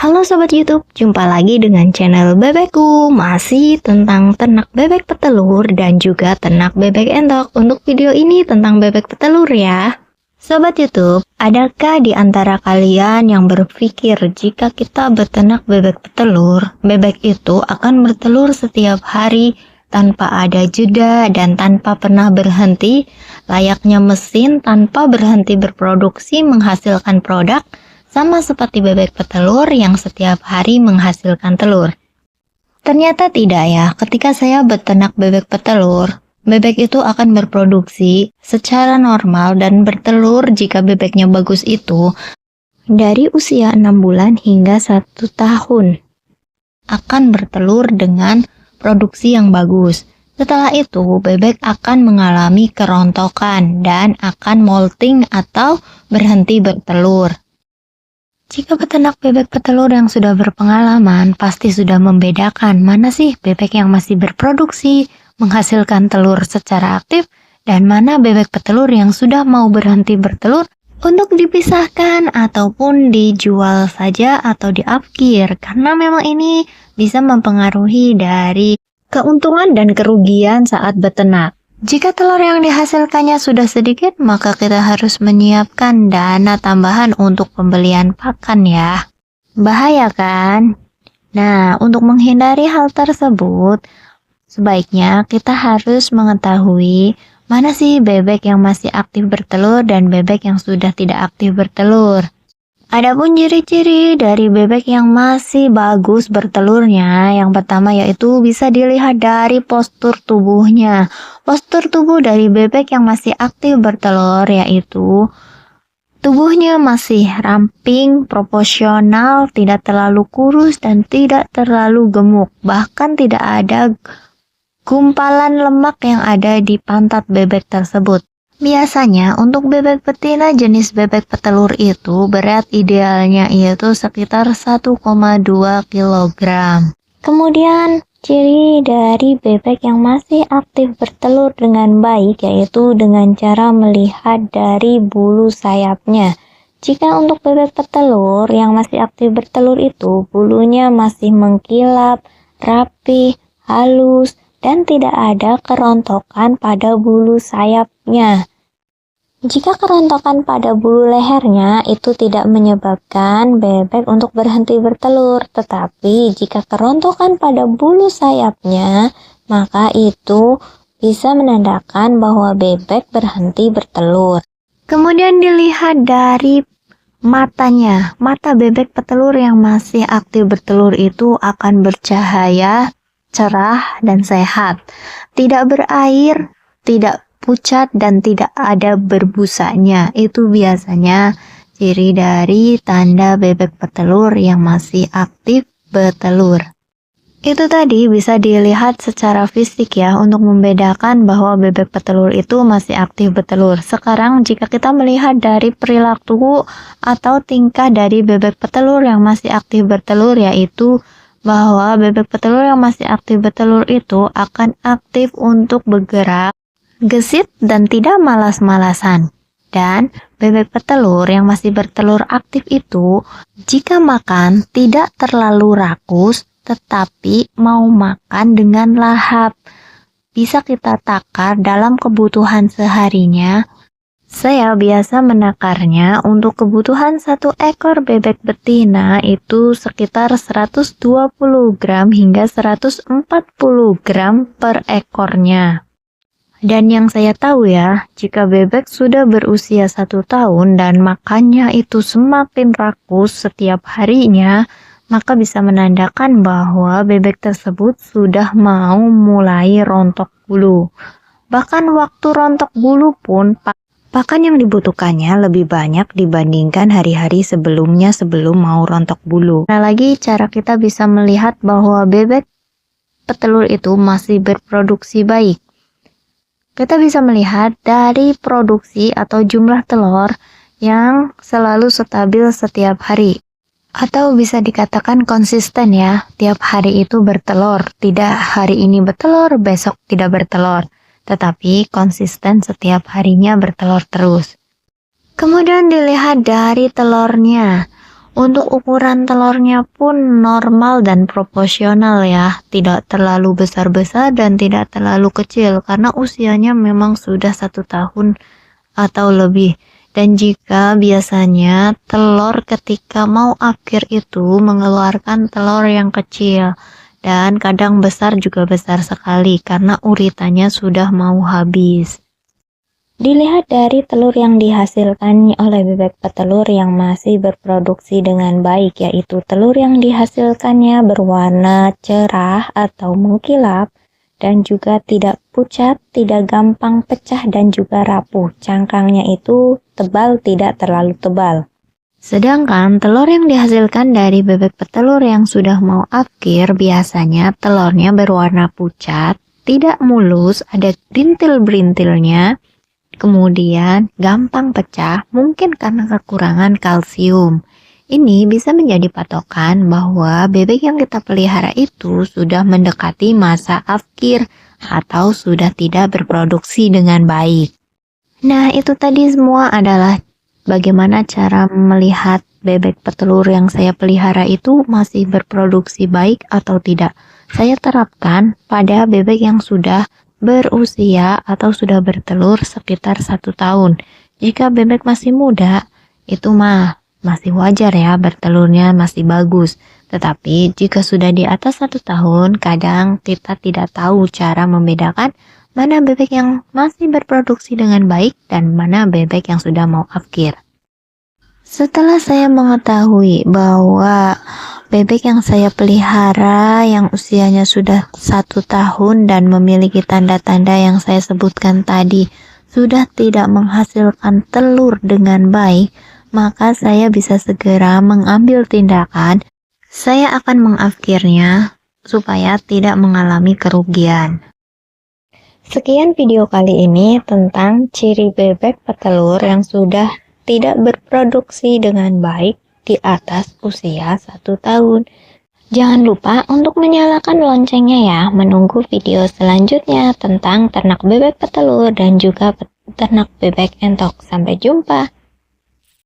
Halo Sobat YouTube, jumpa lagi dengan channel Bebekku. Masih tentang ternak bebek petelur dan juga ternak bebek entok. Untuk video ini tentang bebek petelur ya. Sobat YouTube, adakah di antara kalian yang berpikir jika kita beternak bebek petelur, bebek itu akan bertelur setiap hari tanpa ada jeda dan tanpa pernah berhenti, layaknya mesin tanpa berhenti berproduksi menghasilkan produk, sama seperti bebek petelur yang setiap hari menghasilkan telur? Ternyata tidak ya, ketika saya beternak bebek petelur, bebek itu akan berproduksi secara normal dan bertelur jika bebeknya bagus itu dari usia 6 bulan hingga 1 tahun. Akan bertelur dengan produksi yang bagus. Setelah itu, bebek akan mengalami kerontokan dan akan molting atau berhenti bertelur. Jika peternak bebek petelur yang sudah berpengalaman, pasti sudah membedakan mana sih bebek yang masih berproduksi, menghasilkan telur secara aktif, dan mana bebek petelur yang sudah mau berhenti bertelur untuk dipisahkan ataupun dijual saja atau diapkir, karena memang ini bisa mempengaruhi dari keuntungan dan kerugian saat beternak. Jika telur yang dihasilkannya sudah sedikit, maka kita harus menyiapkan dana tambahan untuk pembelian pakan ya. Bahaya kan? Nah, untuk menghindari hal tersebut, sebaiknya kita harus mengetahui mana sih bebek yang masih aktif bertelur dan bebek yang sudah tidak aktif bertelur. Adapun ciri-ciri dari bebek yang masih bagus bertelurnya, yang pertama yaitu bisa dilihat dari postur tubuhnya. Postur tubuh dari bebek yang masih aktif bertelur yaitu tubuhnya masih ramping, proporsional, tidak terlalu kurus dan tidak terlalu gemuk. Bahkan tidak ada gumpalan lemak yang ada di pantat bebek tersebut. Biasanya untuk bebek betina jenis bebek petelur itu berat idealnya itu sekitar 1,2 kg. Kemudian ciri dari bebek yang masih aktif bertelur dengan baik yaitu dengan cara melihat dari bulu sayapnya. Jika untuk bebek petelur yang masih aktif bertelur itu bulunya masih mengkilap, rapi, halus, dan tidak ada kerontokan pada bulu sayapnya. Jika kerontokan pada bulu lehernya itu tidak menyebabkan bebek untuk berhenti bertelur, tetapi jika kerontokan pada bulu sayapnya, maka itu bisa menandakan bahwa bebek berhenti bertelur. Kemudian dilihat dari matanya. Mata bebek petelur yang masih aktif bertelur itu akan bercahaya cerah dan sehat, tidak berair, tidak pucat dan tidak ada berbusanya. Itu biasanya ciri dari tanda bebek petelur yang masih aktif bertelur. Itu tadi bisa dilihat secara fisik ya untuk membedakan bahwa bebek petelur itu masih aktif bertelur. Sekarang jika kita melihat dari perilaku atau tingkah dari bebek petelur yang masih aktif bertelur, yaitu bahwa bebek petelur yang masih aktif bertelur itu akan aktif untuk bergerak, gesit, dan tidak malas-malasan. Dan bebek petelur yang masih bertelur aktif itu jika makan tidak terlalu rakus tetapi mau makan dengan lahap. Bisa kita takar dalam kebutuhan seharinya. Saya biasa menakarnya untuk kebutuhan 1 ekor bebek betina itu sekitar 120 gram hingga 140 gram per ekornya. Dan yang saya tahu ya, jika bebek sudah berusia 1 tahun dan makannya itu semakin rakus setiap harinya, maka bisa menandakan bahwa bebek tersebut sudah mau mulai rontok bulu. Bahkan waktu rontok bulu pun pakan yang dibutuhkannya lebih banyak dibandingkan hari-hari sebelumnya sebelum mau rontok bulu. Nah lagi cara kita bisa melihat bahwa bebek petelur itu masih berproduksi baik. Kita bisa melihat dari produksi atau jumlah telur yang selalu stabil setiap hari. Atau bisa dikatakan konsisten ya, tiap hari itu bertelur. Tidak hari ini bertelur, besok tidak bertelur. Tetapi konsisten setiap harinya bertelur terus. Kemudian dilihat dari telurnya. Untuk ukuran telurnya pun normal dan proporsional ya, tidak terlalu besar-besar dan tidak terlalu kecil karena usianya memang sudah 1 tahun atau lebih. Dan jika biasanya telur ketika mau akhir itu mengeluarkan telur yang kecil dan kadang besar juga besar sekali karena uritannya sudah mau habis. Dilihat dari telur yang dihasilkan oleh bebek petelur yang masih berproduksi dengan baik, yaitu telur yang dihasilkannya berwarna cerah atau mengkilap dan juga tidak pucat, tidak gampang pecah dan juga rapuh. Cangkangnya itu tebal, tidak terlalu tebal. Sedangkan telur yang dihasilkan dari bebek petelur yang sudah mau akhir biasanya telurnya berwarna pucat, tidak mulus, ada berintil-berintilnya. Kemudian gampang pecah mungkin karena kekurangan kalsium. Ini bisa menjadi patokan bahwa bebek yang kita pelihara itu sudah mendekati masa akhir atau sudah tidak berproduksi dengan baik. Nah, itu tadi semua adalah bagaimana cara melihat bebek petelur yang saya pelihara itu masih berproduksi baik atau tidak. Saya terapkan pada bebek yang sudah berusia atau sudah bertelur sekitar 1 tahun. Jika bebek masih muda, itu masih wajar ya, bertelurnya masih bagus. Tetapi jika sudah di atas 1 tahun, kadang kita tidak tahu cara membedakan mana bebek yang masih berproduksi dengan baik dan mana bebek yang sudah mau akhir. Setelah saya mengetahui bahwa bebek yang saya pelihara yang usianya sudah 1 tahun dan memiliki tanda-tanda yang saya sebutkan tadi sudah tidak menghasilkan telur dengan baik, maka saya bisa segera mengambil tindakan. Saya akan mengakhirnya supaya tidak mengalami kerugian. Sekian video kali ini tentang ciri bebek petelur yang sudah tidak berproduksi dengan baik di atas usia 1 tahun. Jangan lupa untuk menyalakan loncengnya ya, menunggu video selanjutnya tentang ternak bebek petelur dan juga ternak bebek entok. Sampai jumpa.